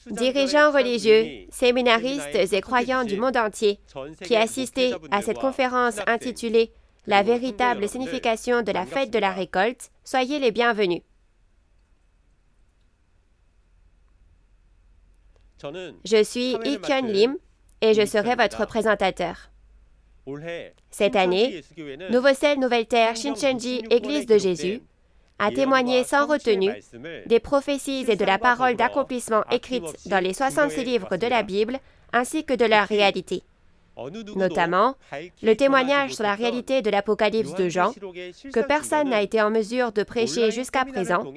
dirigeants religieux, séminaristes et croyants du monde entier qui assistaient à cette conférence intitulée « La véritable signification de la fête de la récolte », soyez les bienvenus. Je suis Ikhyun Lim et je serai votre présentateur. Cette année, Nouveau Ciel, Nouvelle Terre, Shincheonji, Église de Jésus, a témoigné sans retenue des prophéties et de la parole d'accomplissement écrites dans les 66 livres de la Bible, ainsi que de leur réalité. Notamment, le témoignage sur la réalité de l'Apocalypse de Jean, que personne n'a été en mesure de prêcher jusqu'à présent,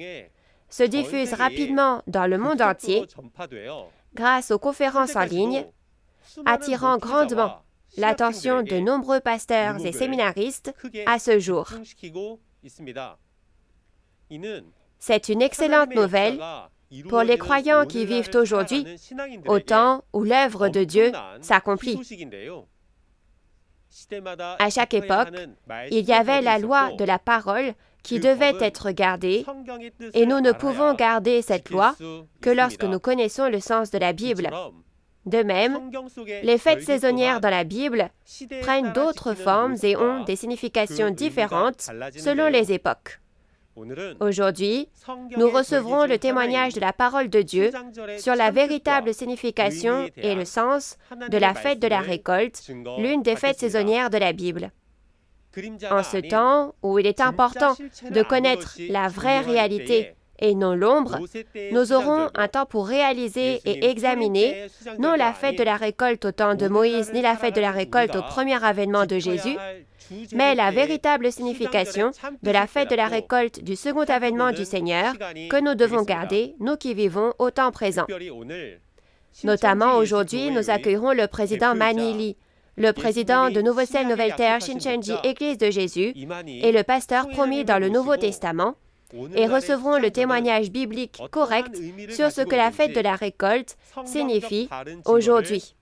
se diffuse rapidement dans le monde entier grâce aux conférences en ligne, attirant grandement l'attention de nombreux pasteurs et séminaristes à ce jour. C'est une excellente nouvelle pour les croyants qui vivent aujourd'hui au temps où l'œuvre de Dieu s'accomplit. À chaque époque, il y avait la loi de la parole qui devait être gardée, et nous ne pouvons garder cette loi que lorsque nous connaissons le sens de la Bible. De même, les fêtes saisonnières dans la Bible prennent d'autres formes et ont des significations différentes selon les époques. Aujourd'hui, nous recevrons le témoignage de la parole de Dieu sur la véritable signification et le sens de la fête de la récolte, l'une des fêtes saisonnières de la Bible. En ce temps où il est important de connaître la vraie réalité et non l'ombre, nous aurons un temps pour réaliser et examiner non la fête de la récolte au temps de Moïse ni la fête de la récolte au premier avènement de Jésus, mais la véritable signification de la fête de la récolte du second avènement du Seigneur que nous devons garder, nous qui vivons au temps présent. Notamment aujourd'hui, nous accueillerons le président Manny Lee, le président de Nouveau Ciel, Nouvelle Terre, Shincheonji, Église de Jésus, et le pasteur promis dans le Nouveau Testament, et recevrons le témoignage biblique correct sur ce que la fête de la récolte signifie aujourd'hui.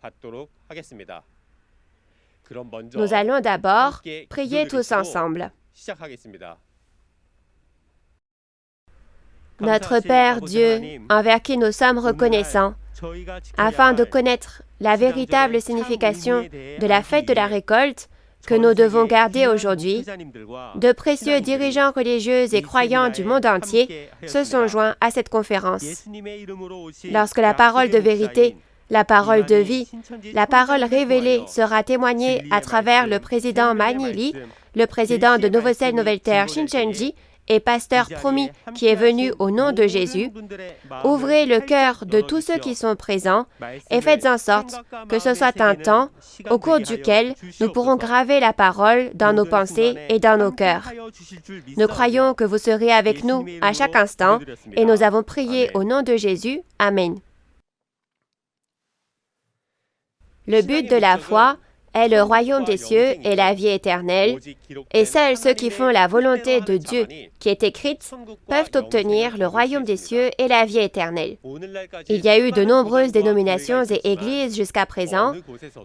Nous allons d'abord prier tous ensemble. Notre Père Dieu, envers qui nous sommes reconnaissants, afin de connaître la véritable signification de la fête de la récolte que nous devons garder aujourd'hui, de précieux dirigeants religieux et croyants du monde entier se sont joints à cette conférence. Lorsque la parole de vérité, la parole de vie, la parole révélée sera témoignée à travers le président Manny Lee, le président de Nouveau Ciel, Nouvelle Terre, Shincheonji, et pasteur promis qui est venu au nom de Jésus, ouvrez le cœur de tous ceux qui sont présents et faites en sorte que ce soit un temps au cours duquel nous pourrons graver la parole dans nos pensées et dans nos cœurs. Nous croyons que vous serez avec nous à chaque instant et nous avons prié au nom de Jésus. Amen. Le but de la foi est le royaume des cieux et la vie éternelle, et seuls ceux qui font la volonté de Dieu qui est écrite peuvent obtenir le royaume des cieux et la vie éternelle. Il y a eu de nombreuses dénominations et églises jusqu'à présent,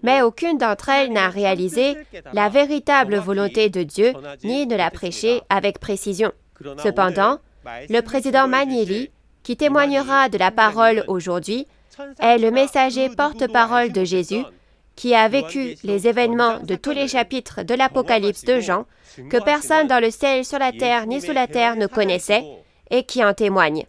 mais aucune d'entre elles n'a réalisé la véritable volonté de Dieu ni ne l'a prêchée avec précision. Cependant, le président Manny Lee, qui témoignera de la parole aujourd'hui, est le messager porte-parole de Jésus, qui a vécu les événements de tous les chapitres de l'Apocalypse de Jean, que personne dans le ciel, sur la terre ni sous la terre ne connaissait, et qui en témoigne.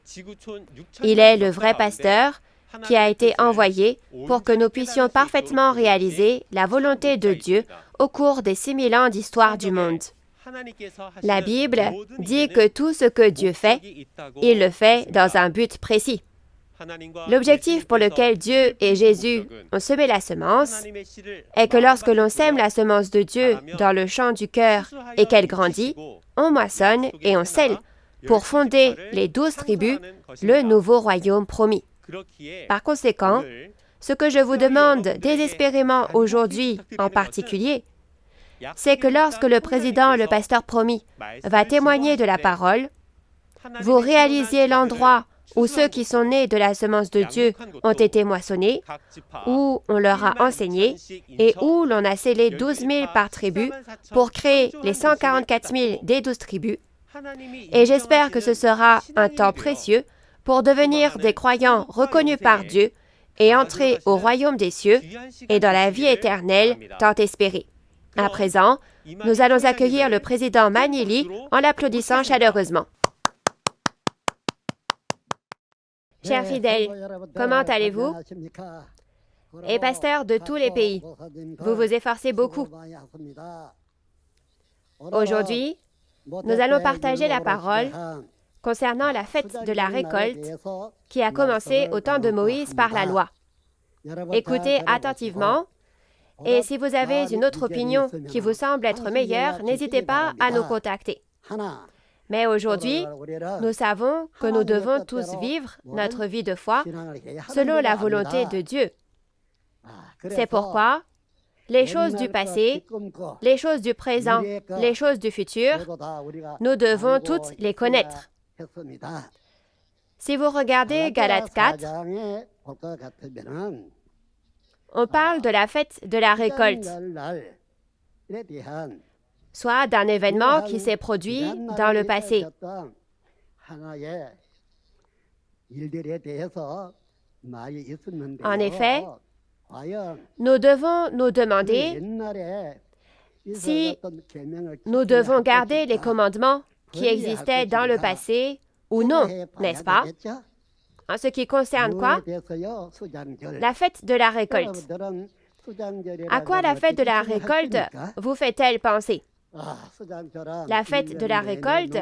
Il est le vrai pasteur qui a été envoyé pour que nous puissions parfaitement réaliser la volonté de Dieu au cours des 6000 ans d'histoire du monde. La Bible dit que tout ce que Dieu fait, il le fait dans un but précis. L'objectif pour lequel Dieu et Jésus ont semé la semence est que lorsque l'on sème la semence de Dieu dans le champ du cœur et qu'elle grandit, on moissonne et on scelle pour fonder les 12 tribus, le nouveau royaume promis. Par conséquent, ce que je vous demande désespérément aujourd'hui en particulier, c'est que lorsque le président, le pasteur promis, va témoigner de la parole, vous réalisiez l'endroit où ceux qui sont nés de la semence de Dieu ont été moissonnés, où on leur a enseigné et où l'on a scellé 12 000 par tribu pour créer les 144 000 des 12 tribus. Et j'espère que ce sera un temps précieux pour devenir des croyants reconnus par Dieu et entrer au royaume des cieux et dans la vie éternelle tant espérée. À présent, nous allons accueillir le président Manili en l'applaudissant chaleureusement. Chers fidèles, comment allez-vous? Et pasteurs de tous les pays, vous vous efforcez beaucoup. Aujourd'hui, nous allons partager la parole concernant la fête de la récolte qui a commencé au temps de Moïse par la loi. Écoutez attentivement et si vous avez une autre opinion qui vous semble être meilleure, n'hésitez pas à nous contacter. Mais aujourd'hui, nous savons que nous devons tous vivre notre vie de foi selon la volonté de Dieu. C'est pourquoi les choses du passé, les choses du présent, les choses du futur, nous devons toutes les connaître. Si vous regardez Galates 4, on parle de la fête de la récolte, soit d'un événement qui s'est produit dans le passé. En effet, nous devons nous demander si nous devons garder les commandements qui existaient dans le passé ou non, n'est-ce pas? En ce qui concerne quoi? La fête de la récolte. À quoi la fête de la récolte vous fait-elle penser? La fête de la récolte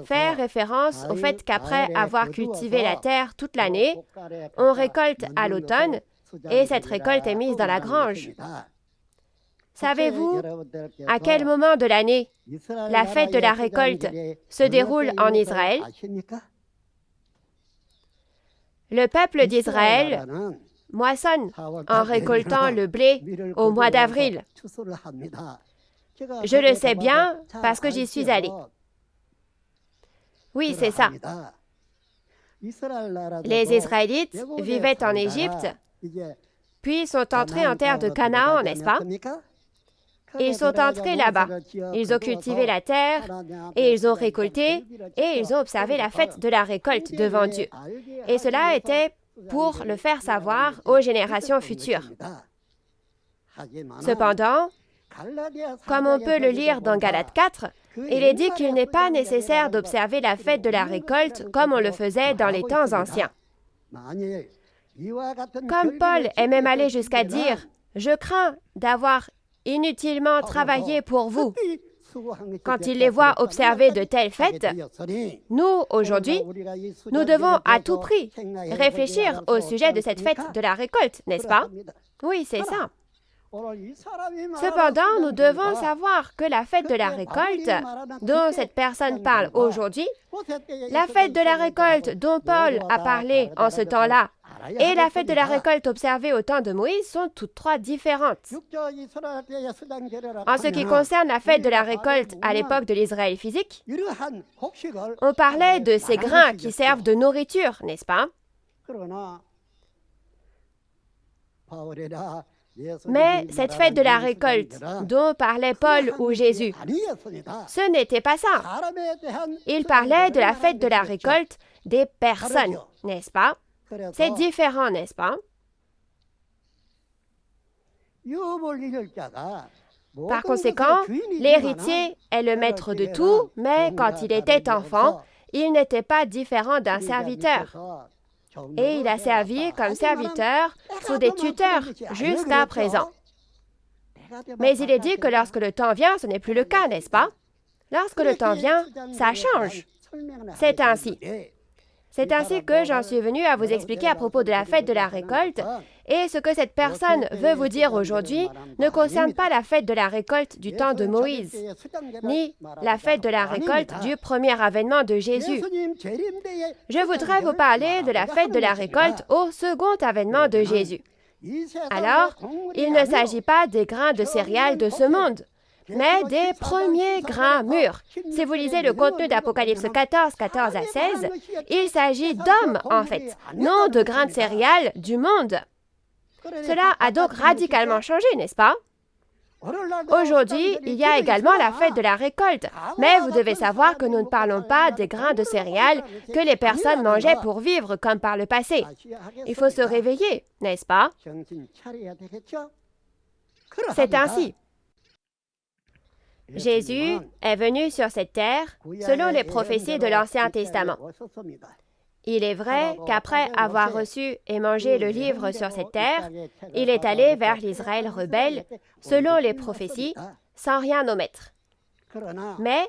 fait référence au fait qu'après avoir cultivé la terre toute l'année, on récolte à l'automne et cette récolte est mise dans la grange. Savez-vous à quel moment de l'année la fête de la récolte se déroule en Israël? Le peuple d'Israël moissonne en récoltant le blé au mois d'avril. Je le sais bien parce que j'y suis allé. Oui, c'est ça. Les Israélites vivaient en Égypte, puis sont entrés en terre de Canaan, n'est-ce pas? Ils sont entrés là-bas. Ils ont cultivé la terre et ils ont récolté et ils ont observé la fête de la récolte devant Dieu. Et cela était pour le faire savoir aux générations futures. Cependant, comme on peut le lire dans Galates 4, il est dit qu'il n'est pas nécessaire d'observer la fête de la récolte comme on le faisait dans les temps anciens. Comme Paul est même allé jusqu'à dire « Je crains d'avoir inutilement travaillé pour vous ». Quand il les voit observer de telles fêtes, nous, aujourd'hui, nous devons à tout prix réfléchir au sujet de cette fête de la récolte, n'est-ce pas? Oui, c'est ça. Cependant, nous devons savoir que la fête de la récolte dont cette personne parle aujourd'hui, la fête de la récolte dont Paul a parlé en ce temps-là et la fête de la récolte observée au temps de Moïse sont toutes trois différentes. En ce qui concerne la fête de la récolte à l'époque de l'Israël physique, on parlait de ces grains qui servent de nourriture, n'est-ce pas? Mais cette fête de la récolte dont parlait Paul ou Jésus, ce n'était pas ça. Il parlait de la fête de la récolte des personnes, n'est-ce pas? C'est différent, n'est-ce pas? Par conséquent, l'héritier est le maître de tout, mais quand il était enfant, il n'était pas différent d'un serviteur. Et il a servi comme serviteur sous des tuteurs jusqu'à présent. Mais il est dit que lorsque le temps vient, ce n'est plus le cas, n'est-ce pas? Lorsque le temps vient, ça change. C'est ainsi. C'est ainsi que j'en suis venu à vous expliquer à propos de la fête de la récolte, et ce que cette personne veut vous dire aujourd'hui ne concerne pas la fête de la récolte du temps de Moïse, ni la fête de la récolte du premier avènement de Jésus. Je voudrais vous parler de la fête de la récolte au second avènement de Jésus. Alors, il ne s'agit pas des grains de céréales de ce monde, mais des premiers grains mûrs. Si vous lisez le contenu d'Apocalypse 14, 14 à 16, il s'agit d'hommes, en fait, non de grains de céréales du monde. Cela a donc radicalement changé, n'est-ce pas? Aujourd'hui, il y a également la fête de la récolte, mais vous devez savoir que nous ne parlons pas des grains de céréales que les personnes mangeaient pour vivre comme par le passé. Il faut se réveiller, n'est-ce pas? C'est ainsi. Jésus est venu sur cette terre selon les prophéties de l'Ancien Testament. Il est vrai qu'après avoir reçu et mangé le livre sur cette terre, il est allé vers l'Israël rebelle, selon les prophéties, sans rien omettre. Mais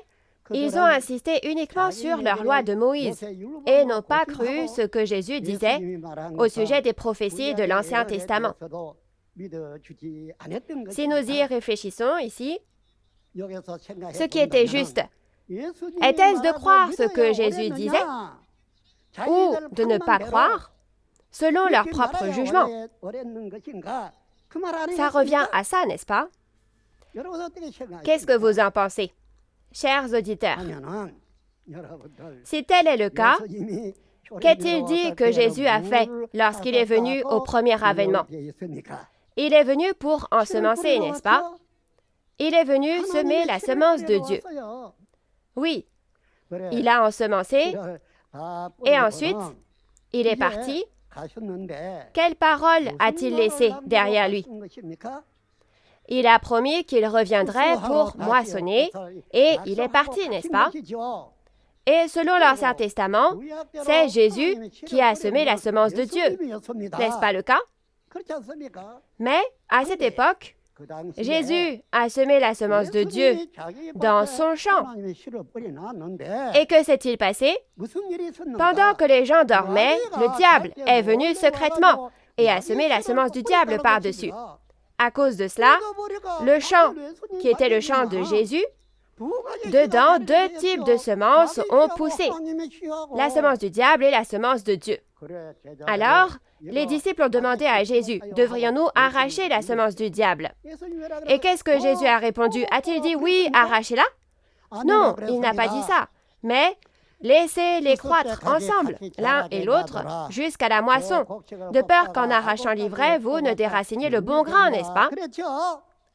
ils ont insisté uniquement sur leur loi de Moïse et n'ont pas cru ce que Jésus disait au sujet des prophéties de l'Ancien Testament. Si nous y réfléchissons ici, ce qui était juste, était-ce de croire ce que Jésus disait ou de ne pas croire selon leur propre jugement? Ça revient à ça, n'est-ce pas? Qu'est-ce que vous en pensez, chers auditeurs? Si tel est le cas, qu'est-il dit que Jésus a fait lorsqu'il est venu au premier avènement? Il est venu pour ensemencer, n'est-ce pas? Il est venu semer la semence de Dieu. Oui, il a ensemencé et ensuite, il est parti. Quelle parole a-t-il laissée derrière lui? Il a promis qu'il reviendrait pour moissonner et il est parti, n'est-ce pas? Et selon l'Ancien Testament, c'est Jésus qui a semé la semence de Dieu. N'est-ce pas le cas? Mais à cette époque, Jésus a semé la semence de Dieu dans son champ. Et que s'est-il passé? Pendant que les gens dormaient, le diable est venu secrètement et a semé la semence du diable par-dessus. À cause de cela, le champ, qui était le champ de Jésus, dedans, deux types de semences ont poussé, la semence du diable et la semence de Dieu. Alors, les disciples ont demandé à Jésus, « Devrions-nous arracher la semence du diable ?» Et qu'est-ce que Jésus a répondu? A-t-il dit, « Oui, arrachez-la » Non, il n'a pas dit ça. Mais laissez-les croître ensemble, l'un et l'autre, jusqu'à la moisson, de peur qu'en arrachant l'ivraie, vous ne déraciniez le bon grain, n'est-ce pas?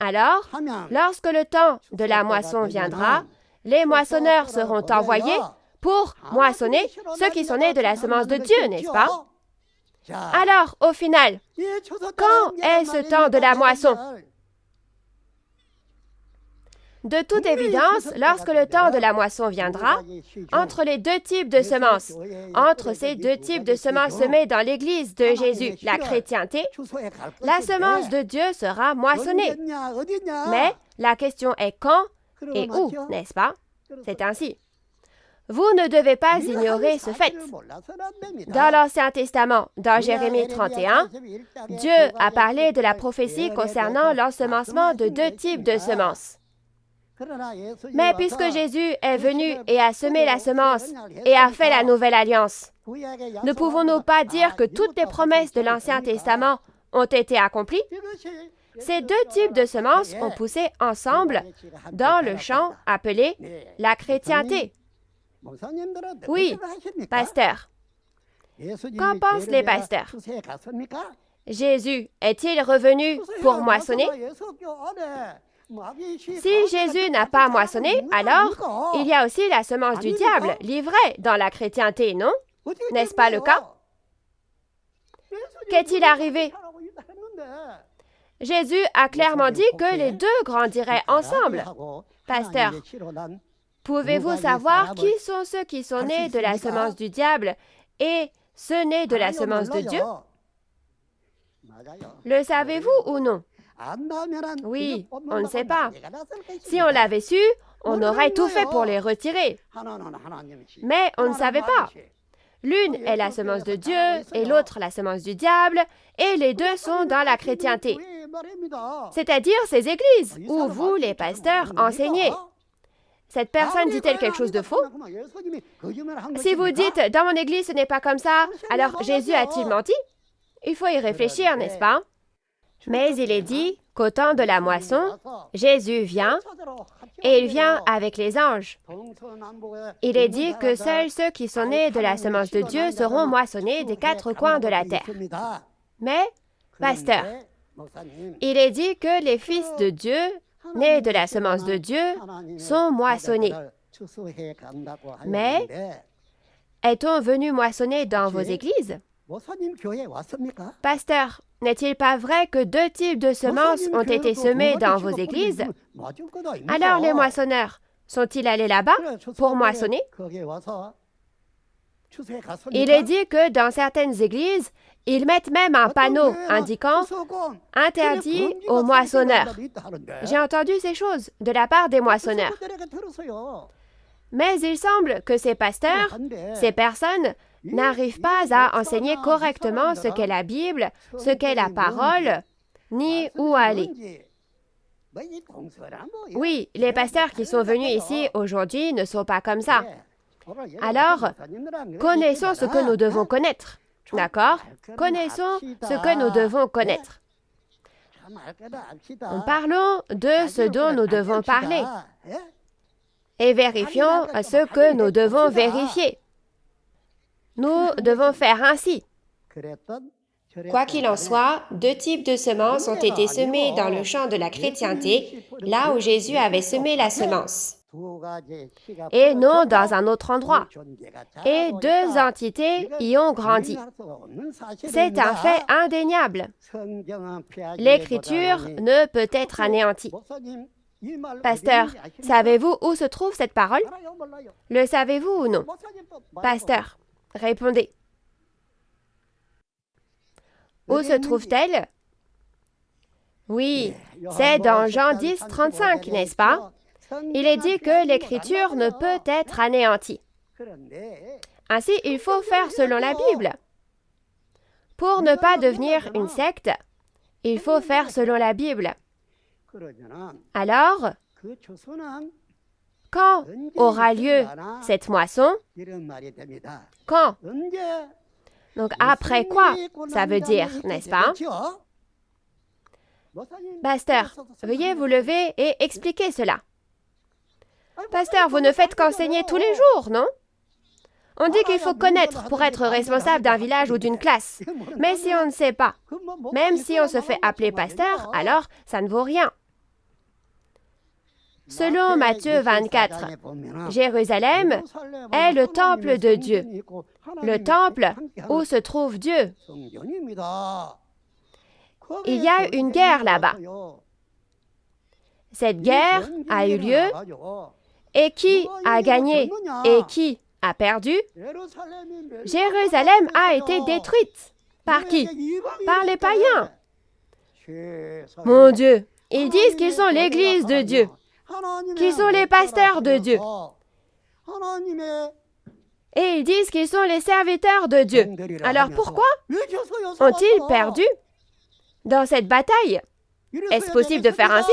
Alors, lorsque le temps de la moisson viendra, les moissonneurs seront envoyés pour moissonner ceux qui sont nés de la semence de Dieu, n'est-ce pas? Alors, au final, quand est ce temps de la moisson? De toute évidence, lorsque le temps de la moisson viendra, entre les deux types de semences, entre ces deux types de semences semées dans l'Église de Jésus, la chrétienté, la semence de Dieu sera moissonnée. Mais la question est quand et où, n'est-ce pas? C'est ainsi. Vous ne devez pas ignorer ce fait. Dans l'Ancien Testament, dans Jérémie 31, Dieu a parlé de la prophétie concernant l'ensemencement de deux types de semences. Mais puisque Jésus est venu et a semé la semence et a fait la nouvelle alliance, ne pouvons-nous pas dire que toutes les promesses de l'Ancien Testament ont été accomplies? Ces deux types de semences ont poussé ensemble dans le champ appelé la chrétienté. Oui, pasteur. Qu'en pensent les pasteurs? Jésus est-il revenu pour moissonner? Si Jésus n'a pas moissonné, alors il y a aussi la semence du diable, l'ivraie, dans la chrétienté, non? N'est-ce pas le cas? Qu'est-il arrivé? Jésus a clairement dit que les deux grandiraient ensemble. Pasteur, pouvez-vous savoir qui sont ceux qui sont nés de la semence du diable et ceux nés de la semence de Dieu? Le savez-vous ou non? Oui, on ne sait pas. Si on l'avait su, on aurait tout fait pour les retirer. Mais on ne savait pas. L'une est la semence de Dieu et l'autre la semence du diable, et les deux sont dans la chrétienté. C'est-à-dire ces églises où vous, les pasteurs, enseignez. Cette personne dit-elle quelque chose de faux? Si vous dites « dans mon église, ce n'est pas comme ça », alors Jésus a-t-il menti? Il faut y réfléchir, n'est-ce pas? Mais il est dit qu'au temps de la moisson, Jésus vient et il vient avec les anges. Il est dit que seuls ceux qui sont nés de la semence de Dieu seront moissonnés des quatre coins de la terre. Mais, pasteur, il est dit que les fils de Dieu nés de la semence de Dieu, sont moissonnés. Mais est-on venu moissonner dans vos églises? Pasteur, n'est-il pas vrai que 2 types de semences ont été semées dans vos églises? Alors les moissonneurs sont-ils allés là-bas pour moissonner? Il est dit que dans certaines églises, ils mettent même un panneau indiquant « Interdit aux moissonneurs ». J'ai entendu ces choses de la part des moissonneurs. Mais il semble que ces pasteurs, ces personnes, n'arrivent pas à enseigner correctement ce qu'est la Bible, ce qu'est la parole, ni où aller. Oui, les pasteurs qui sont venus ici aujourd'hui ne sont pas comme ça. Alors, connaissons ce que nous devons connaître. D'accord? Connaissons ce que nous devons connaître. Parlons de ce dont nous devons parler. Et vérifions ce que nous devons vérifier. Nous devons faire ainsi. Quoi qu'il en soit, 2 types de semences ont été semées dans le champ de la chrétienté, là où Jésus avait semé la semence, et non dans un autre endroit. Et 2 entités y ont grandi. C'est un fait indéniable. L'Écriture ne peut être anéantie. Pasteur, savez-vous où se trouve cette parole? Le savez-vous ou non? Pasteur, répondez. Où se trouve-t-elle? Oui, c'est dans Jean 10, 35, n'est-ce pas? Il est dit que l'Écriture ne peut être anéantie. Ainsi, il faut faire selon la Bible. Pour ne pas devenir une secte, il faut faire selon la Bible. Alors, quand aura lieu cette moisson? Quand? Donc, après quoi, ça veut dire, n'est-ce pas? Pasteur, veuillez vous lever et expliquer cela. Pasteur, vous ne faites qu'enseigner tous les jours, non? On dit qu'il faut connaître pour être responsable d'un village ou d'une classe. Mais si on ne sait pas, même si on se fait appeler pasteur, alors ça ne vaut rien. Selon Matthieu 24, Jérusalem est le temple de Dieu, le temple où se trouve Dieu. Il y a une guerre là-bas. Cette guerre a eu lieu, et qui a gagné et qui a perdu? Jérusalem a été détruite. Par qui? Par les païens. Mon Dieu, ils disent qu'ils sont l'Église de Dieu, qu'ils sont les pasteurs de Dieu. Et ils disent qu'ils sont les serviteurs de Dieu. Alors pourquoi ont-ils perdu dans cette bataille? Est-ce possible de faire ainsi?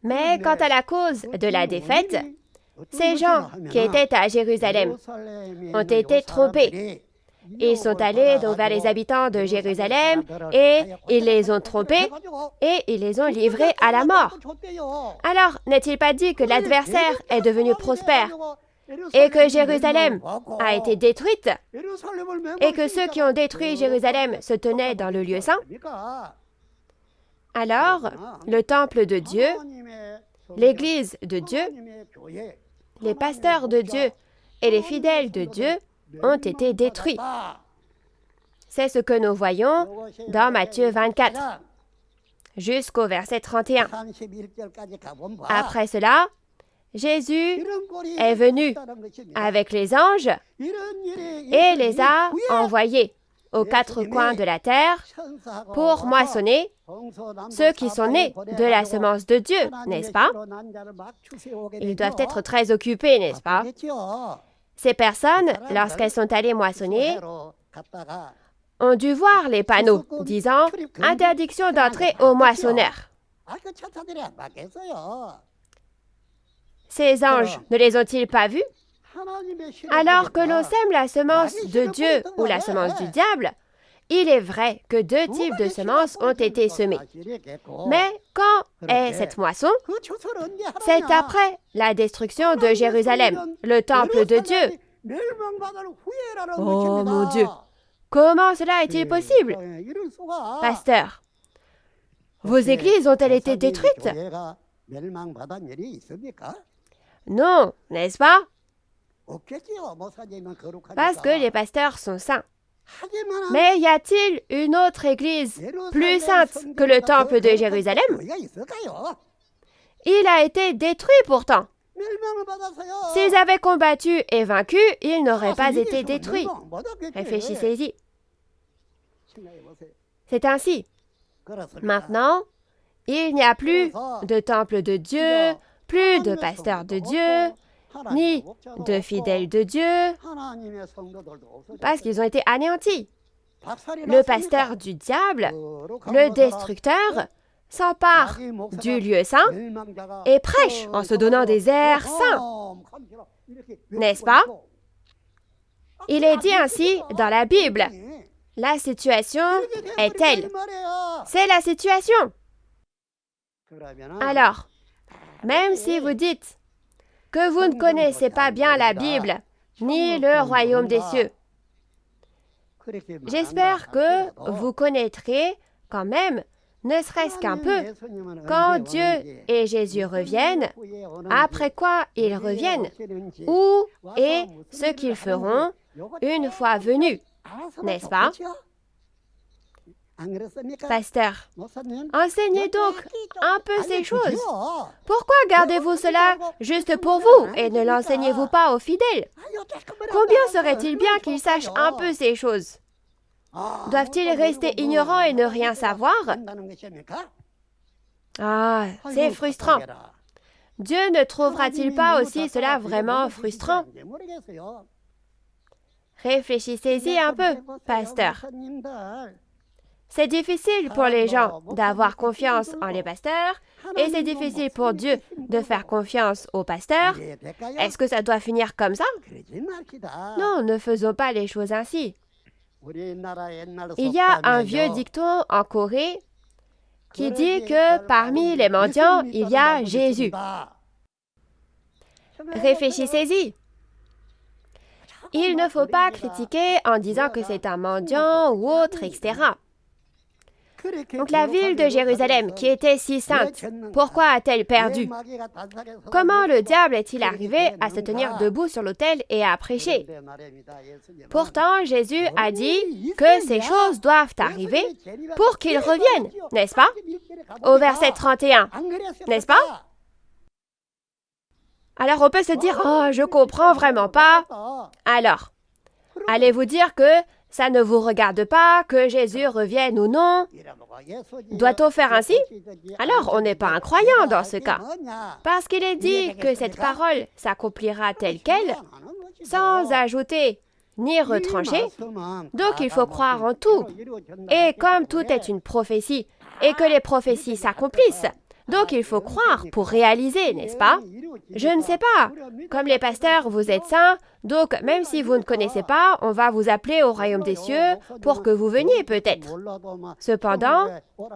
Mais quant à la cause de la défaite, ces gens qui étaient à Jérusalem ont été trompés. Ils sont allés donc vers les habitants de Jérusalem et ils les ont trompés et ils les ont livrés à la mort. Alors, n'est-il pas dit que l'adversaire est devenu prospère et que Jérusalem a été détruite et que ceux qui ont détruit Jérusalem se tenaient dans le lieu saint? Alors, le temple de Dieu, l'Église de Dieu, les pasteurs de Dieu et les fidèles de Dieu ont été détruits. C'est ce que nous voyons dans Matthieu 24, jusqu'au verset 31. Après cela, Jésus est venu avec les anges et les a envoyés aux 4 coins de la terre pour moissonner ceux qui sont nés de la semence de Dieu, n'est-ce pas? Ils doivent être très occupés, n'est-ce pas? Ces personnes, lorsqu'elles sont allées moissonner, ont dû voir les panneaux disant « Interdiction d'entrer aux moissonneurs ». Ces anges ne les ont-ils pas vus? Alors que l'on sème la semence de Dieu ou la semence du diable, il est vrai que 2 types de semences ont été semées. Mais quand est cette moisson? C'est après la destruction de Jérusalem, le temple de Dieu. Oh mon Dieu! Comment cela est-il possible? Pasteur, Vos églises ont-elles été détruites? Non, n'est-ce pas? Parce que les pasteurs sont saints. Mais y a-t-il une autre église plus sainte que le temple de Jérusalem? Il a été détruit pourtant. S'ils avaient combattu et vaincu, il n'aurait pas été détruit. Réfléchissez-y. C'est ainsi. Maintenant, il n'y a plus de temple de Dieu, plus de pasteurs de Dieu, ni de fidèles de Dieu, parce qu'ils ont été anéantis. Le pasteur du diable, le destructeur, s'empare du lieu saint et prêche en se donnant des airs saints. N'est-ce pas? Il est dit ainsi dans la Bible. La situation est telle. C'est la situation. Alors, même si vous dites que vous ne connaissez pas bien la Bible, ni le royaume des cieux, j'espère que vous connaîtrez quand même, ne serait-ce qu'un peu, quand Dieu et Jésus reviennent, après quoi ils reviennent, où et ce qu'ils feront une fois venus, n'est-ce pas? Pasteur, enseignez donc un peu ces choses. Pourquoi gardez-vous cela juste pour vous et ne l'enseignez-vous pas aux fidèles? Combien serait-il bien qu'ils sachent un peu ces choses? Doivent-ils rester ignorants et ne rien savoir? Ah, c'est frustrant. Dieu ne trouvera-t-il pas aussi cela vraiment frustrant? Réfléchissez-y un peu, pasteur. C'est difficile pour les gens d'avoir confiance en les pasteurs et c'est difficile pour Dieu de faire confiance aux pasteurs. Est-ce que ça doit finir comme ça? Non, ne faisons pas les choses ainsi. Il y a un vieux dicton en Corée qui dit que parmi les mendiants, il y a Jésus. Réfléchissez-y. Il ne faut pas critiquer en disant que c'est un mendiant ou autre, etc. Donc la ville de Jérusalem, qui était si sainte, pourquoi a-t-elle perdu? Comment le diable est-il arrivé à se tenir debout sur l'autel et à prêcher? Pourtant, Jésus a dit que ces choses doivent arriver pour qu'il revienne, n'est-ce pas? Au verset 31, n'est-ce pas? Alors on peut se dire, « Oh, je comprends vraiment pas. » Alors, allez-vous dire que ça ne vous regarde pas, que Jésus revienne ou non? Doit-on faire ainsi? Alors, on n'est pas un croyant dans ce cas. Parce qu'il est dit que cette parole s'accomplira telle qu'elle, sans ajouter ni retrancher. Donc, il faut croire en tout. Et comme tout est une prophétie, et que les prophéties s'accomplissent, donc il faut croire pour réaliser, n'est-ce pas? Je ne sais pas. Comme les pasteurs, vous êtes saints, donc même si vous ne connaissez pas, on va vous appeler au royaume des cieux pour que vous veniez peut-être. Cependant,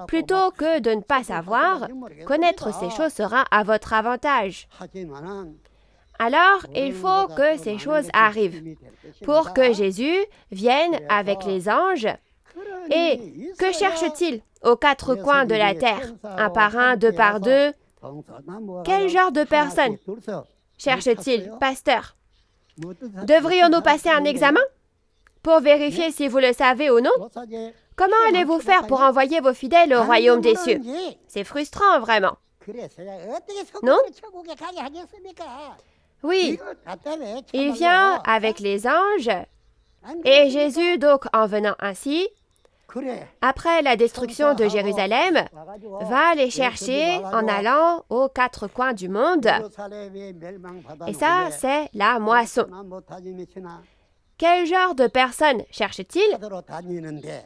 plutôt que de ne pas savoir, connaître ces choses sera à votre avantage. Alors, il faut que ces choses arrivent pour que Jésus vienne avec les anges. Et que cherche-t-il aux quatre coins de la terre? Un par un, deux par deux? Quel genre de personnes cherche-t-il, pasteur? Devrions-nous passer un examen pour vérifier si vous le savez ou non? Comment allez-vous faire pour envoyer vos fidèles au royaume des cieux? C'est frustrant, vraiment. Non? Oui, il vient avec les anges, et Jésus, donc, en venant ainsi, après la destruction de Jérusalem, va les chercher en allant aux quatre coins du monde. Et ça, c'est la moisson. Quel genre de personnes cherche-t-il?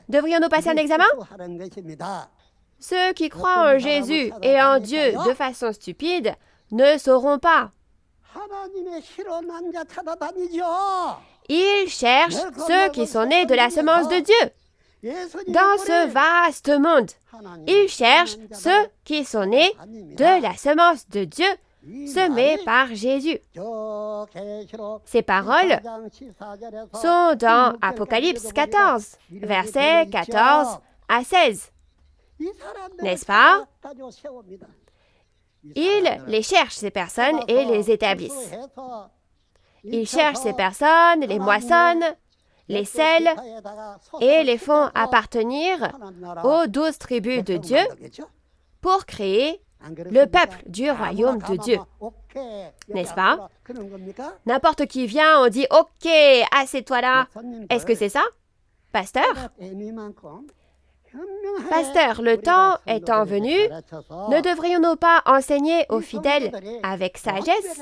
Devrions-nous passer un examen? Ceux qui croient en Jésus et en Dieu de façon stupide ne sauront pas. Ils cherchent ceux qui sont nés de la semence de Dieu. Dans ce vaste monde, ils cherchent ceux qui sont nés de la semence de Dieu, semée par Jésus. Ces paroles sont dans Apocalypse 14, versets 14 à 16. n'est-ce pas? Ils les cherchent, ces personnes, et les établissent. Ils cherchent ces personnes, les moissonnent, les scellent et les font appartenir aux 12 tribus de Dieu pour créer le peuple du royaume de Dieu. N'est-ce pas? N'importe qui vient, on dit « Ok, assieds-toi là ». Est-ce que c'est ça? Pasteur? Pasteur, le temps étant venu, ne devrions-nous pas enseigner aux fidèles avec sagesse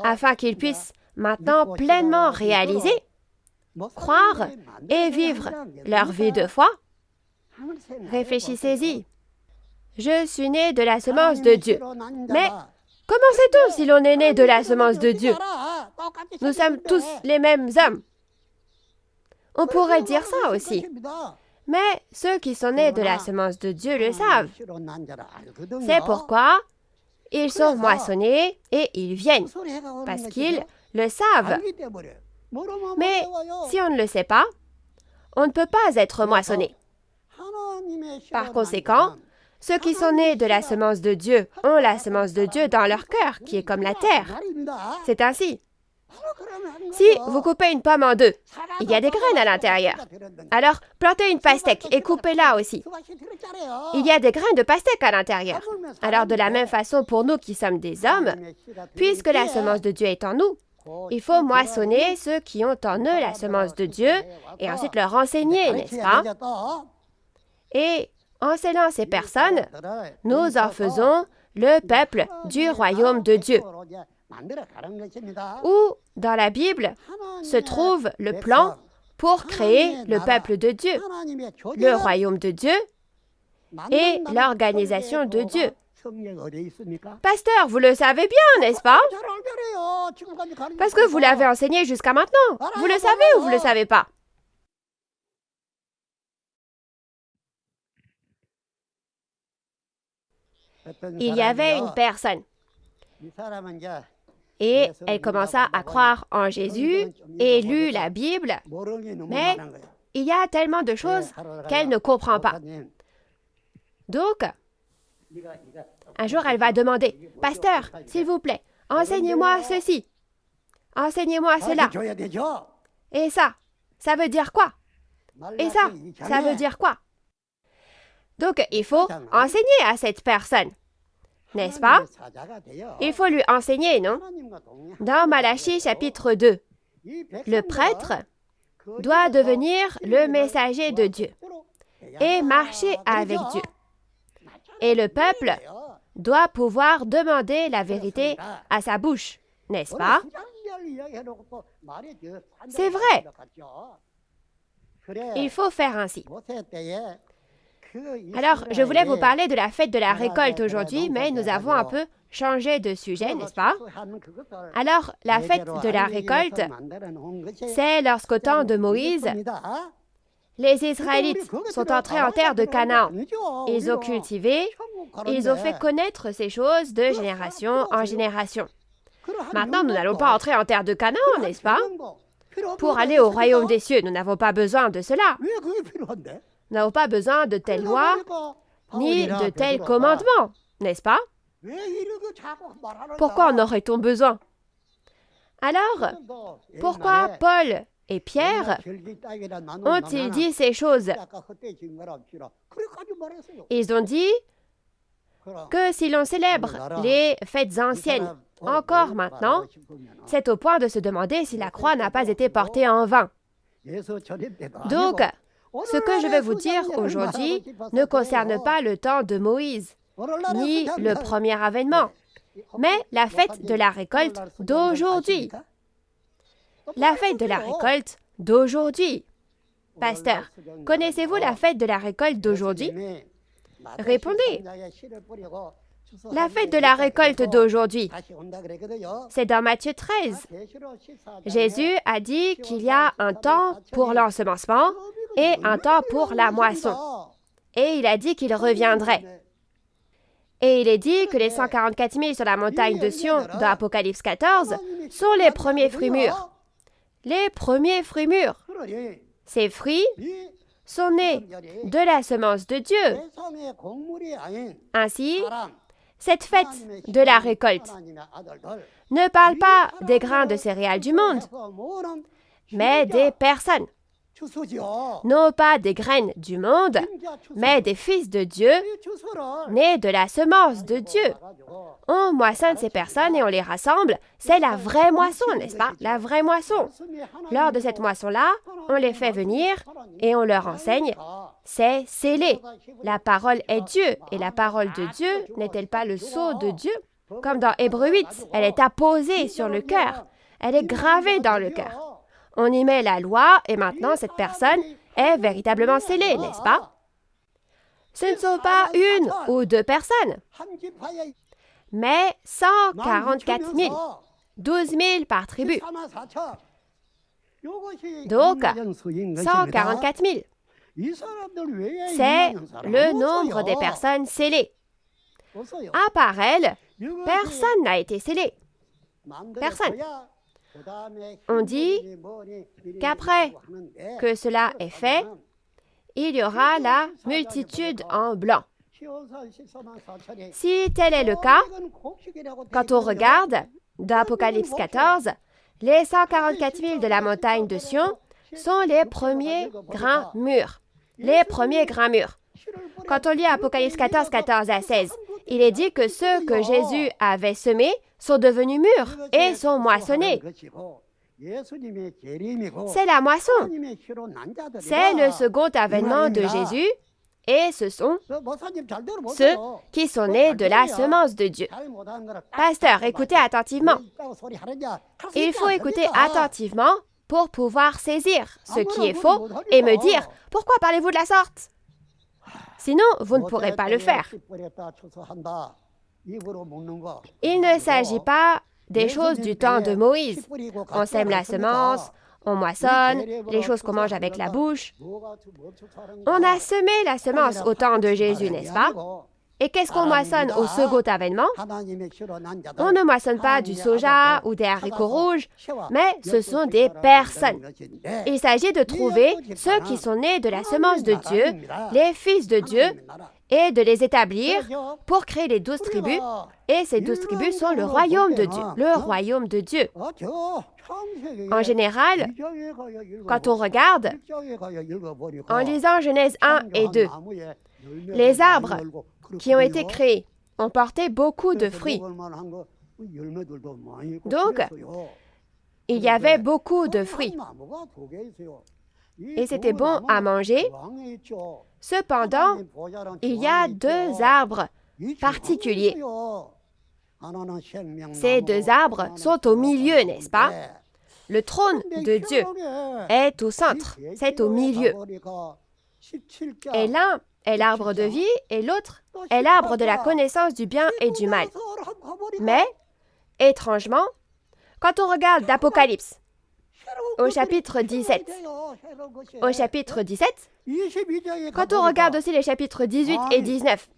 afin qu'ils puissent maintenant pleinement réaliser, croire et vivre leur vie de foi? Réfléchissez-y. Je suis né de la semence de Dieu. Mais comment sait-on si l'on est né de la semence de Dieu? Nous sommes tous les mêmes hommes. On pourrait dire ça aussi. Mais ceux qui sont nés de la semence de Dieu le savent. C'est pourquoi ils sont moissonnés et ils viennent, parce qu'ils le savent. Mais si on ne le sait pas, on ne peut pas être moissonné. Par conséquent, ceux qui sont nés de la semence de Dieu ont la semence de Dieu dans leur cœur, qui est comme la terre. C'est ainsi. Si vous coupez une pomme en deux, il y a des graines à l'intérieur. Alors, plantez une pastèque et coupez-la aussi. Il y a des graines de pastèque à l'intérieur. Alors, de la même façon, pour nous qui sommes des hommes, puisque la semence de Dieu est en nous, il faut moissonner ceux qui ont en eux la semence de Dieu et ensuite leur enseigner, n'est-ce pas? Et en scellant ces personnes, nous en faisons le peuple du royaume de Dieu. Où, dans la Bible, se trouve le plan pour créer le peuple de Dieu, le royaume de Dieu et l'organisation de Dieu. Pasteur, vous le savez bien, n'est-ce pas? Parce que vous l'avez enseigné jusqu'à maintenant. Vous le savez ou vous ne le savez pas? Il y avait une personne. Et elle commença à croire en Jésus et lut la Bible, mais il y a tellement de choses qu'elle ne comprend pas. Donc, un jour, elle va demander, « Pasteur, s'il vous plaît, enseignez-moi ceci, enseignez-moi cela. Et ça veut dire quoi? Et ça veut dire quoi? » Donc, il faut enseigner à cette personne. N'est-ce pas? Il faut lui enseigner, non? Dans Malachie chapitre 2, le prêtre doit devenir le messager de Dieu et marcher avec Dieu. Et le peuple doit pouvoir demander la vérité à sa bouche, n'est-ce pas? C'est vrai. Il faut faire ainsi. Alors, je voulais vous parler de la fête de la récolte aujourd'hui, mais nous avons un peu changé de sujet, n'est-ce pas? Alors, la fête de la récolte, c'est lorsqu'au temps de Moïse, les Israélites sont entrés en terre de Canaan. Ils ont cultivé, ils ont fait connaître ces choses de génération en génération. Maintenant, nous n'allons pas entrer en terre de Canaan, n'est-ce pas? Pour aller au royaume des cieux, nous n'avons pas besoin de cela. Nous n'avons pas besoin de telles lois, ni de tels commandements, n'est-ce pas? Pourquoi en aurait-on besoin? Alors, pourquoi Paul et Pierre ont-ils dit ces choses? Ils ont dit que si l'on célèbre les fêtes anciennes encore maintenant, c'est au point de se demander si la croix n'a pas été portée en vain. Donc, ce que je vais vous dire aujourd'hui ne concerne pas le temps de Moïse, ni le premier avènement, mais la fête de la récolte d'aujourd'hui. La fête de la récolte d'aujourd'hui. Pasteur, connaissez-vous la fête de la récolte d'aujourd'hui? Répondez. La fête de la récolte d'aujourd'hui, c'est dans Matthieu 13. Jésus a dit qu'il y a un temps pour l'ensemencement et un temps pour la moisson. Et il a dit qu'il reviendrait. Et il est dit que les 144 000 sur la montagne de Sion dans Apocalypse 14 sont les premiers fruits mûrs. Les premiers fruits mûrs. Ces fruits sont nés de la semence de Dieu. Ainsi, cette fête de la récolte ne parle pas des grains de céréales du monde, mais des personnes. Non pas des graines du monde, mais des fils de Dieu, nés de la semence de Dieu. On moissonne ces personnes et on les rassemble. C'est la vraie moisson, n'est-ce pas? La vraie moisson. Lors de cette moisson-là, on les fait venir et on leur enseigne. C'est scellé. La parole est Dieu. Et la parole de Dieu n'est-elle pas le sceau de Dieu? Comme dans Hébreux 8, elle est apposée sur le cœur. Elle est gravée dans le cœur. On y met la loi et maintenant cette personne est véritablement scellée, n'est-ce pas? Ce ne sont pas une ou deux personnes, mais 144 000, 12 000 par tribu. Donc, 144 000, c'est le nombre des personnes scellées. À part elles, personne n'a été scellé. Personne. On dit qu'après que cela est fait, il y aura la multitude en blanc. Si tel est le cas, quand on regarde dans Apocalypse 14, les 144 000 de la montagne de Sion sont les premiers grains mûrs. Les premiers grains mûrs. Quand on lit Apocalypse 14, 14 à 16, il est dit que ceux que Jésus avait semés sont devenus mûrs et sont moissonnés. C'est la moisson. C'est le second avènement de Jésus et ce sont ceux qui sont nés de la semence de Dieu. Pasteur, écoutez attentivement. Il faut écouter attentivement pour pouvoir saisir ce qui est faux et me dire « Pourquoi parlez-vous de la sorte ?» Sinon, vous ne pourrez pas le faire. Il ne s'agit pas des choses du temps de Moïse. On sème la semence, on moissonne, les choses qu'on mange avec la bouche. On a semé la semence au temps de Jésus, n'est-ce pas? Et qu'est-ce qu'on moissonne au second avènement? On ne moissonne pas du soja ou des haricots rouges, mais ce sont des personnes. Il s'agit de trouver ceux qui sont nés de la semence de Dieu, les fils de Dieu, et de les établir pour créer les 12 tribus. Et ces 12 tribus sont le royaume de Dieu. Le royaume de Dieu. En général, quand on regarde, en lisant Genèse 1 et 2, les arbres qui ont été créés ont porté beaucoup de fruits. Donc, il y avait beaucoup de fruits. Et c'était bon à manger. Cependant, il y a deux arbres particuliers. Ces deux arbres sont au milieu, n'est-ce pas? Le trône de Dieu est au centre, c'est au milieu. Et l'un est l'arbre de vie et l'autre est l'arbre de la connaissance du bien et du mal. Mais, étrangement, quand on regarde d'Apocalypse, au chapitre 17, quand on regarde aussi les chapitres 18 et 19,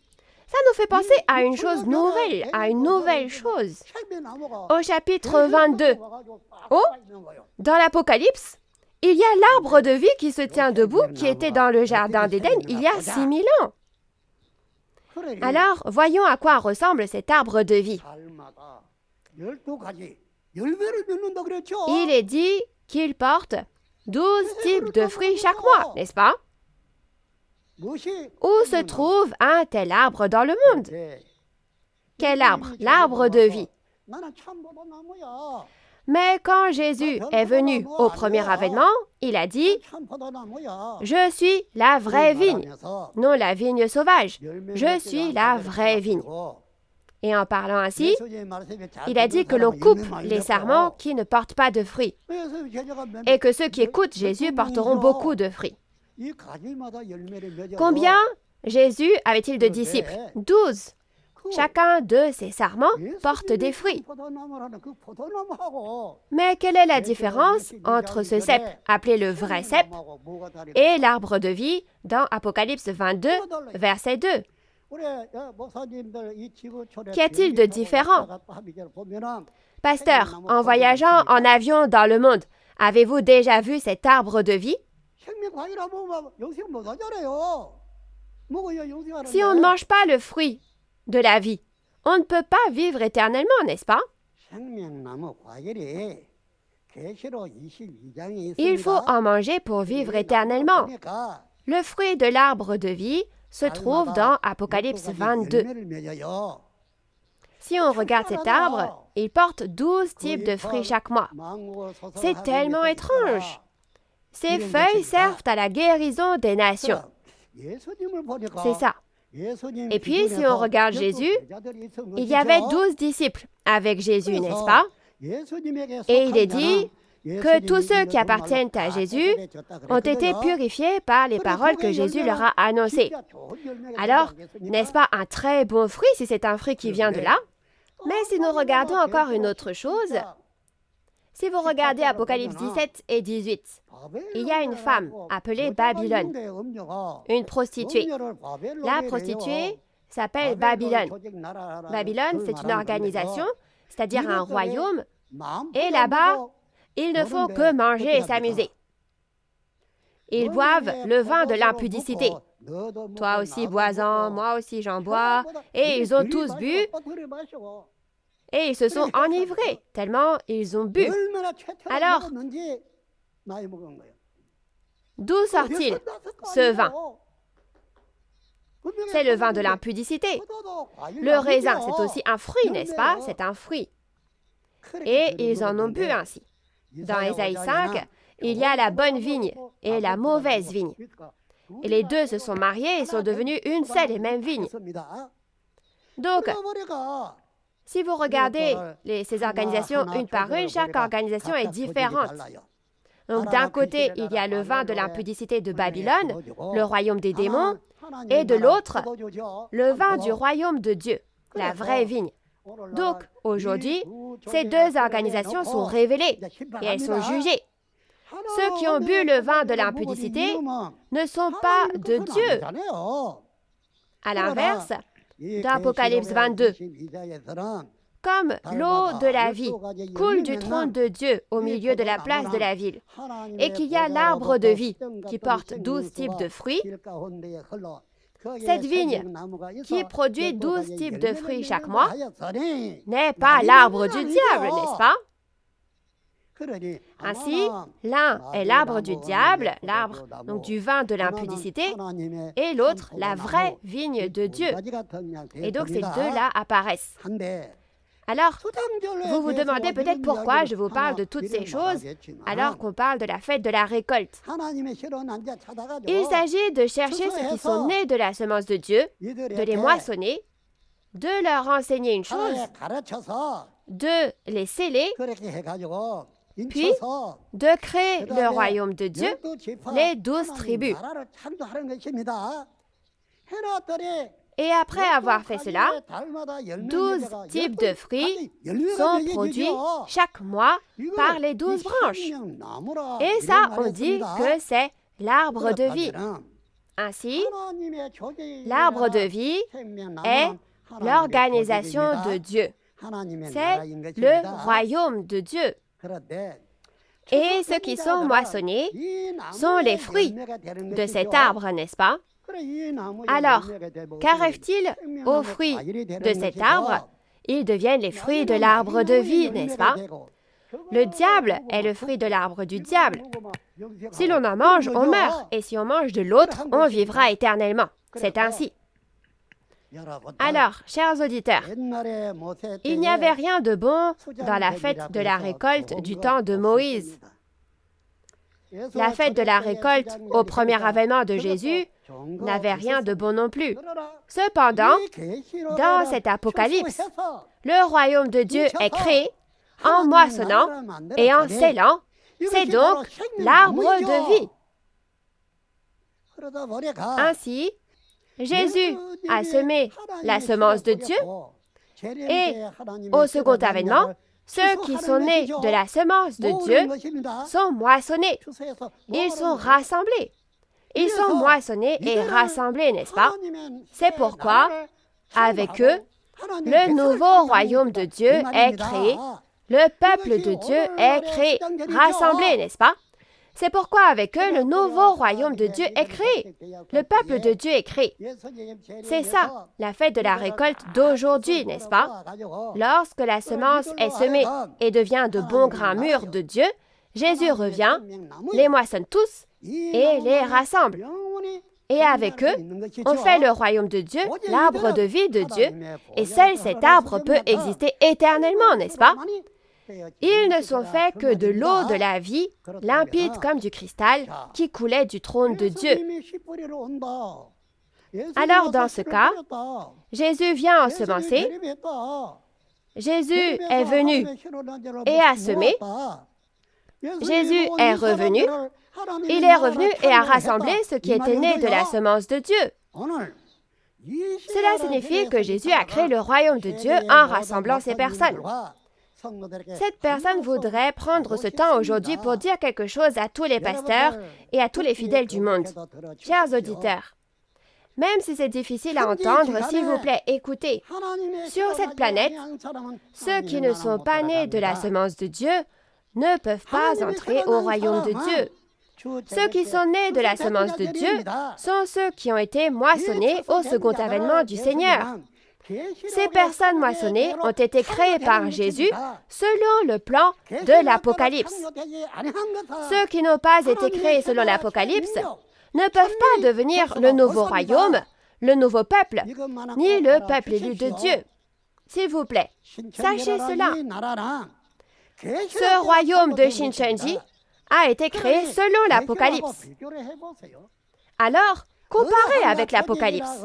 ça nous fait penser à une chose nouvelle, à une nouvelle chose. Au chapitre 22, dans l'Apocalypse, il y a l'arbre de vie qui se tient debout, qui était dans le jardin d'Éden il y a 6000 ans. Alors, voyons à quoi ressemble cet arbre de vie. Il est dit qu'il porte 12 types de fruits chaque mois, n'est-ce pas? Où se trouve un tel arbre dans le monde? Quel arbre? L'arbre de vie. Mais quand Jésus est venu au premier avènement, il a dit « Je suis la vraie vigne, non la vigne sauvage. Je suis la vraie vigne. » Et en parlant ainsi, il a dit que l'on coupe les sarments qui ne portent pas de fruits et que ceux qui écoutent Jésus porteront beaucoup de fruits. Combien Jésus avait-il de disciples? 12. Chacun de ces sarments porte des fruits. Mais quelle est la différence entre ce cep, appelé le vrai cep, et l'arbre de vie dans Apocalypse 22, verset 2? Qu'y a-t-il de différent? Pasteur, en voyageant en avion dans le monde, avez-vous déjà vu cet arbre de vie? Si on ne mange pas le fruit de la vie, on ne peut pas vivre éternellement, n'est-ce pas? Il faut en manger pour vivre éternellement. Le fruit de l'arbre de vie se trouve dans Apocalypse 22. Si on regarde cet arbre, il porte 12 types de fruits chaque mois. C'est tellement étrange. Ces feuilles servent à la guérison des nations. C'est ça. Et puis, si on regarde Jésus, il y avait 12 disciples avec Jésus, n'est-ce pas? Et il est dit que tous ceux qui appartiennent à Jésus ont été purifiés par les paroles que Jésus leur a annoncées. Alors, n'est-ce pas un très bon fruit si c'est un fruit qui vient de là? Mais si nous regardons encore une autre chose, si vous regardez Apocalypse 17 et 18, il y a une femme appelée Babylone, une prostituée. La prostituée s'appelle Babylone. Babylone, c'est une organisation, c'est-à-dire un royaume, et là-bas, ils ne font que manger et s'amuser. Ils boivent le vin de l'impudicité. Toi aussi bois-en, moi aussi j'en bois. Et ils ont tous bu et ils se sont enivrés tellement ils ont bu. Alors, d'où sort-il ce vin? C'est le vin de l'impudicité. Le raisin, c'est aussi un fruit, n'est-ce pas? C'est un fruit. Et ils en ont bu ainsi. Dans Ésaïe 5, il y a la bonne vigne et la mauvaise vigne. Et les deux se sont mariés et sont devenus une seule et même vigne. Donc, si vous regardez ces organisations une par une, chaque organisation est différente. Donc, d'un côté, il y a le vin de l'impudicité de Babylone, le royaume des démons, et de l'autre, le vin du royaume de Dieu, la vraie vigne. Donc, aujourd'hui, ces deux organisations sont révélées et elles sont jugées. Ceux qui ont bu le vin de l'impudicité ne sont pas de Dieu. À l'inverse, dans Apocalypse 22, comme l'eau de la vie coule du trône de Dieu au milieu de la place de la ville, et qu'il y a l'arbre de vie qui porte 12 types de fruits, cette vigne qui produit 12 types de fruits chaque mois n'est pas l'arbre du diable, n'est-ce pas? Ainsi, l'un est l'arbre du diable, l'arbre donc du vin de l'impudicité, et l'autre, la vraie vigne de Dieu. Et donc ces deux-là apparaissent. Alors, vous vous demandez peut-être pourquoi je vous parle de toutes ces choses alors qu'on parle de la fête de la récolte. Il s'agit de chercher ceux qui sont nés de la semence de Dieu, de les moissonner, de leur enseigner une chose, de les sceller, puis de créer le royaume de Dieu, les 12 tribus. Et après avoir fait cela, 12 types de fruits sont produits chaque mois par les 12 branches. Et ça, on dit que c'est l'arbre de vie. Ainsi, l'arbre de vie est l'organisation de Dieu. C'est le royaume de Dieu. Et ceux qui sont moissonnés sont les fruits de cet arbre, n'est-ce pas? Alors, qu'arrive-t-il aux fruits de cet arbre? Ils deviennent les fruits de l'arbre de vie, n'est-ce pas? Le diable est le fruit de l'arbre du diable. Si l'on en mange, on meurt, et si on mange de l'autre, on vivra éternellement. C'est ainsi. Alors, chers auditeurs, il n'y avait rien de bon dans la fête de la récolte du temps de Moïse. La fête de la récolte au premier avènement de Jésus n'avait rien de bon non plus. Cependant, dans cet apocalypse, le royaume de Dieu est créé en moissonnant et en scellant. C'est donc l'arbre de vie. Ainsi, Jésus a semé la semence de Dieu et au second avènement, ceux qui sont nés de la semence de Dieu sont moissonnés. Ils sont rassemblés. Ils sont moissonnés et rassemblés, n'est-ce pas? C'est pourquoi, avec eux, le nouveau royaume de Dieu est créé. Le peuple de Dieu est créé, rassemblé, n'est-ce pas? C'est pourquoi avec eux, le nouveau royaume de Dieu est créé. Le peuple de Dieu est créé. C'est ça, la fête de la récolte d'aujourd'hui, n'est-ce pas? Lorsque la semence est semée et devient de bons grains mûrs de Dieu, Jésus revient, les moissonne tous et les rassemble. Et avec eux, on fait le royaume de Dieu, l'arbre de vie de Dieu, et seul cet arbre peut exister éternellement, n'est-ce pas? Ils ne sont faits que de l'eau de la vie, limpide comme du cristal, qui coulait du trône de Dieu. Alors dans ce cas, Jésus vient ensemencer, Jésus est venu et a semé, Jésus est revenu, il est revenu et a rassemblé ce qui était né de la semence de Dieu. Cela signifie que Jésus a créé le royaume de Dieu en rassemblant ces personnes. Cette personne voudrait prendre ce temps aujourd'hui pour dire quelque chose à tous les pasteurs et à tous les fidèles du monde. Chers auditeurs, même si c'est difficile à entendre, s'il vous plaît, écoutez. Sur cette planète, ceux qui ne sont pas nés de la semence de Dieu ne peuvent pas entrer au royaume de Dieu. Ceux qui sont nés de la semence de Dieu sont ceux qui ont été moissonnés au second avènement du Seigneur. Ces personnes moissonnées ont été créées par Jésus selon le plan de l'Apocalypse. Ceux qui n'ont pas été créés selon l'Apocalypse ne peuvent pas devenir le nouveau royaume, le nouveau peuple, ni le peuple élu de Dieu. S'il vous plaît, sachez cela. Ce royaume de Shincheonji a été créé selon l'Apocalypse. Alors, comparez avec l'Apocalypse.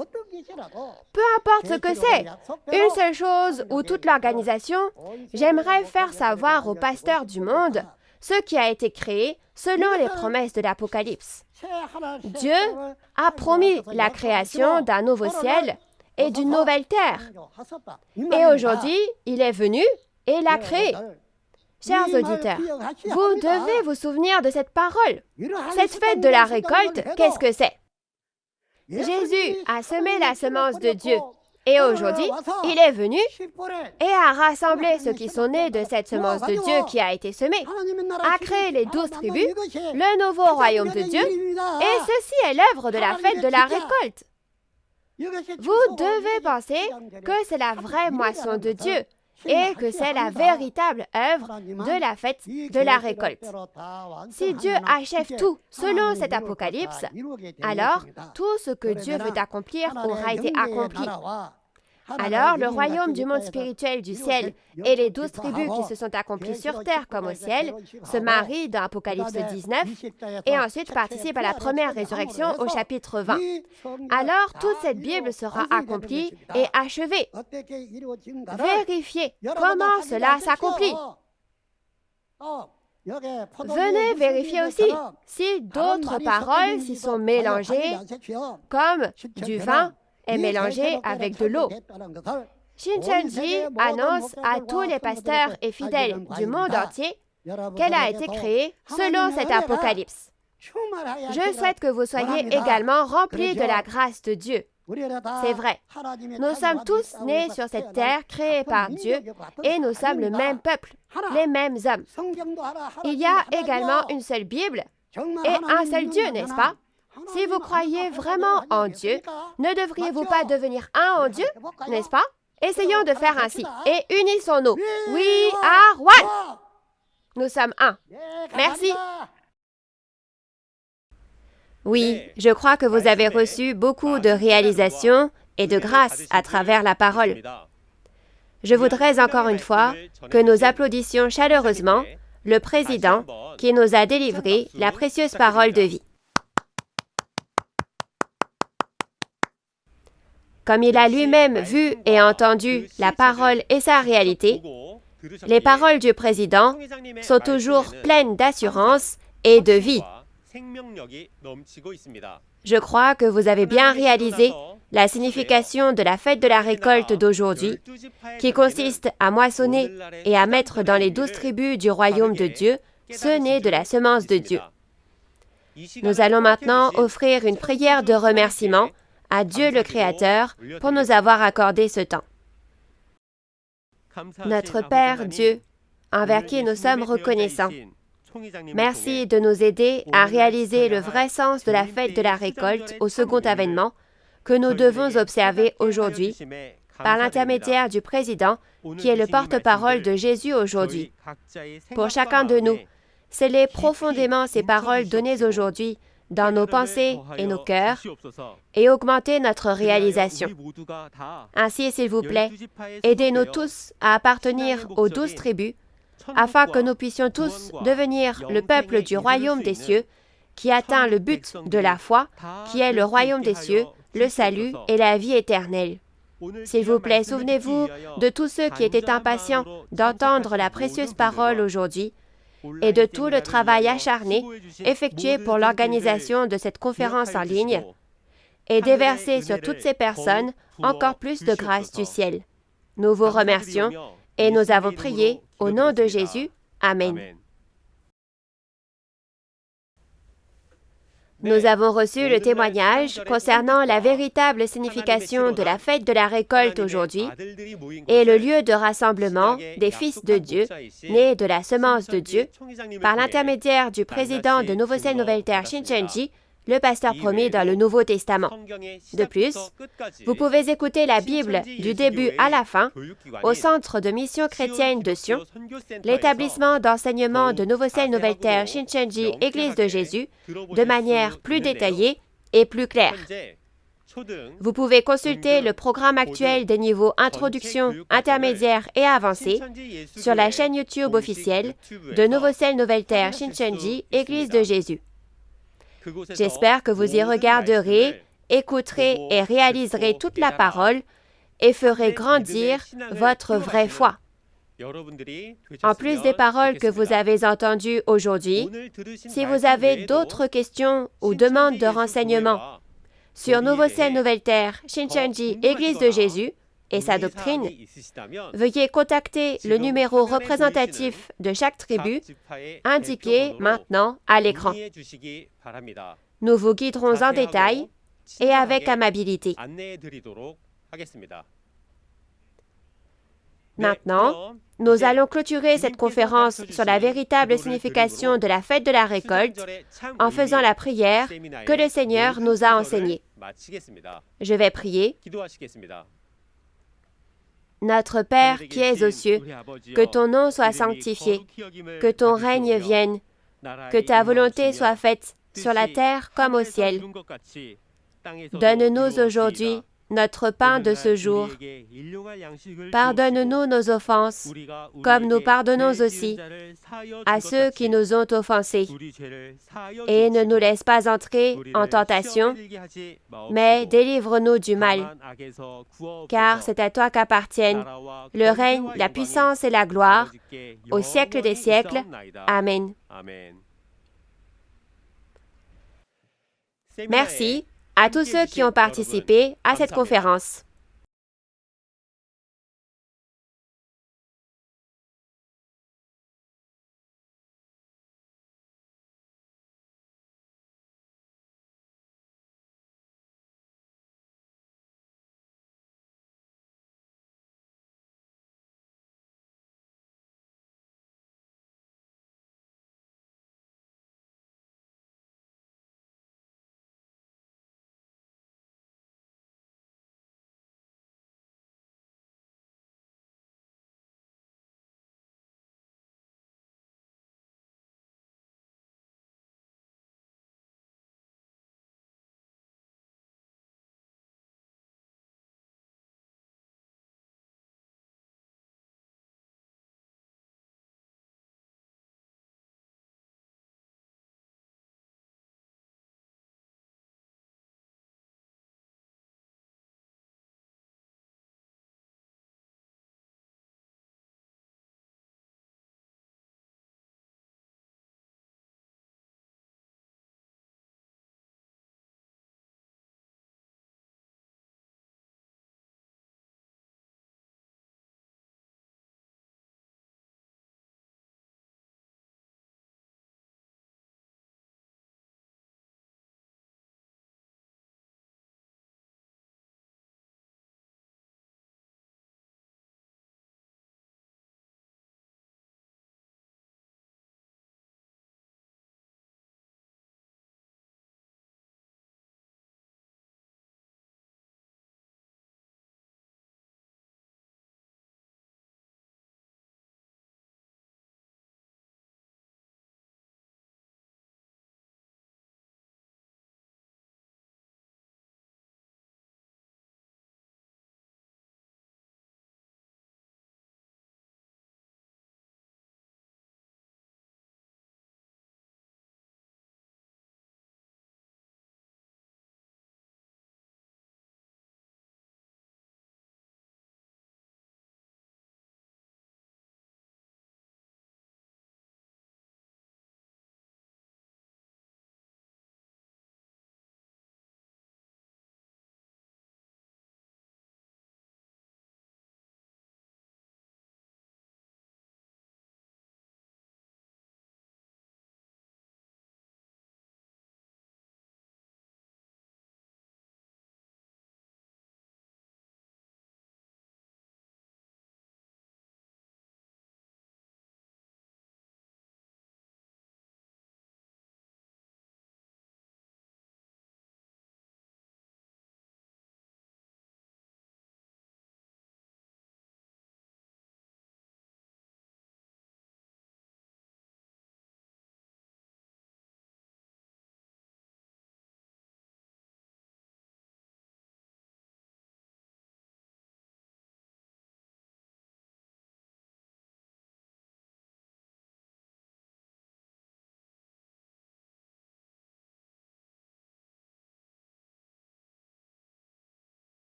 Peu importe ce que c'est, une seule chose ou toute l'organisation, j'aimerais faire savoir aux pasteurs du monde ce qui a été créé selon les promesses de l'Apocalypse. Dieu a promis la création d'un nouveau ciel et d'une nouvelle terre. Et aujourd'hui, il est venu et l'a créé. Chers auditeurs, vous devez vous souvenir de cette parole. Cette fête de la récolte, qu'est-ce que c'est? Jésus a semé la semence de Dieu et aujourd'hui, il est venu et a rassemblé ceux qui sont nés de cette semence de Dieu qui a été semée, a créé les 12 tribus, le nouveau royaume de Dieu, et ceci est l'œuvre de la fête de la récolte. Vous devez penser que c'est la vraie moisson de Dieu et que c'est la véritable œuvre de la fête de la récolte. Si Dieu achève tout selon cet apocalypse, alors tout ce que Dieu veut accomplir aura été accompli. Alors le royaume du monde spirituel du ciel et les 12 tribus qui se sont accomplies sur terre comme au ciel se marient dans Apocalypse 19 et ensuite participent à la première résurrection au chapitre 20. Alors toute cette Bible sera accomplie et achevée. Vérifiez comment cela s'accomplit. Venez vérifier aussi si d'autres paroles s'y sont mélangées, comme du vin est mélangé avec de l'eau. Shincheonji annonce à tous les pasteurs et fidèles du monde entier qu'elle a été créée selon cet apocalypse. Je souhaite que vous soyez également remplis de la grâce de Dieu. C'est vrai. Nous sommes tous nés sur cette terre créée par Dieu et nous sommes le même peuple, les mêmes hommes. Il y a également une seule Bible et un seul Dieu, n'est-ce pas? Si vous croyez vraiment en Dieu, ne devriez-vous pas devenir un en Dieu, n'est-ce pas? Essayons de faire ainsi et unissons-nous. We are one. Nous sommes un. Merci. Oui, je crois que vous avez reçu beaucoup de réalisations et de grâce à travers la parole. Je voudrais encore une fois que nous applaudissions chaleureusement le président qui nous a délivré la précieuse parole de vie. Comme il a lui-même vu et entendu la parole et sa réalité, les paroles du président sont toujours pleines d'assurance et de vie. Je crois que vous avez bien réalisé la signification de la fête de la récolte d'aujourd'hui, qui consiste à moissonner et à mettre dans les 12 tribus du royaume de Dieu ceux nés de la semence de Dieu. Nous allons maintenant offrir une prière de remerciement à Dieu le Créateur pour nous avoir accordé ce temps. Notre Père Dieu, envers qui nous sommes reconnaissants, Merci de nous aider à réaliser le vrai sens de la fête de la récolte au second avènement que nous devons observer aujourd'hui par l'intermédiaire du président qui est le porte-parole de Jésus aujourd'hui. Pour chacun de nous, scellez profondément ces paroles données aujourd'hui dans nos pensées et nos cœurs et augmentez notre réalisation. Ainsi, s'il vous plaît, aidez-nous tous à appartenir aux 12 tribus afin que nous puissions tous devenir le peuple du royaume des cieux qui atteint le but de la foi, qui est le royaume des cieux, le salut et la vie éternelle. S'il vous plaît, souvenez-vous de tous ceux qui étaient impatients d'entendre la précieuse parole aujourd'hui et de tout le travail acharné effectué pour l'organisation de cette conférence en ligne et déverser sur toutes ces personnes encore plus de grâce du ciel. Nous vous remercions et nous avons prié au nom de Jésus. Amen. Nous avons reçu le témoignage concernant la véritable signification de la fête de la récolte aujourd'hui et le lieu de rassemblement des fils de Dieu, nés de la semence de Dieu, par l'intermédiaire du président de Nouveau-Ciel Nouvelle-Terre Shincheonji, le pasteur promis dans le Nouveau Testament. De plus, vous pouvez écouter la Bible du début à la fin au Centre de mission chrétienne de Sion, l'établissement d'enseignement de Nouveau-Ciel Nouvelle-Terre Shincheonji Église de Jésus, de manière plus détaillée et plus claire. Vous pouvez consulter le programme actuel des niveaux introduction, intermédiaire et avancé sur la chaîne YouTube officielle de Nouveau-Ciel Nouvelle-Terre Shincheonji Église de Jésus. J'espère que vous y regarderez, écouterez et réaliserez toute la parole et ferez grandir votre vraie foi. En plus des paroles que vous avez entendues aujourd'hui, si vous avez d'autres questions ou demandes de renseignements sur Nouveau-Ciel Nouvelle-Terre Shincheonji Église de Jésus et sa doctrine, veuillez contacter le numéro représentatif de chaque tribu indiqué maintenant à l'écran. Nous vous guiderons en détail et avec amabilité. Maintenant, nous allons clôturer cette conférence sur la véritable signification de la fête de la récolte en faisant la prière que le Seigneur nous a enseignée. Je vais prier. Notre Père qui es aux cieux, que ton nom soit sanctifié, que ton règne vienne, que ta volonté soit faite sur la terre comme au ciel. Donne-nous aujourd'hui notre pain de ce jour. Pardonne-nous nos offenses, comme nous pardonnons aussi à ceux qui nous ont offensés. Et ne nous laisse pas entrer en tentation, mais délivre-nous du mal. Car c'est à toi qu'appartiennent le règne, la puissance et la gloire, au siècle des siècles. Amen. Merci à tous ceux qui ont participé à cette conférence.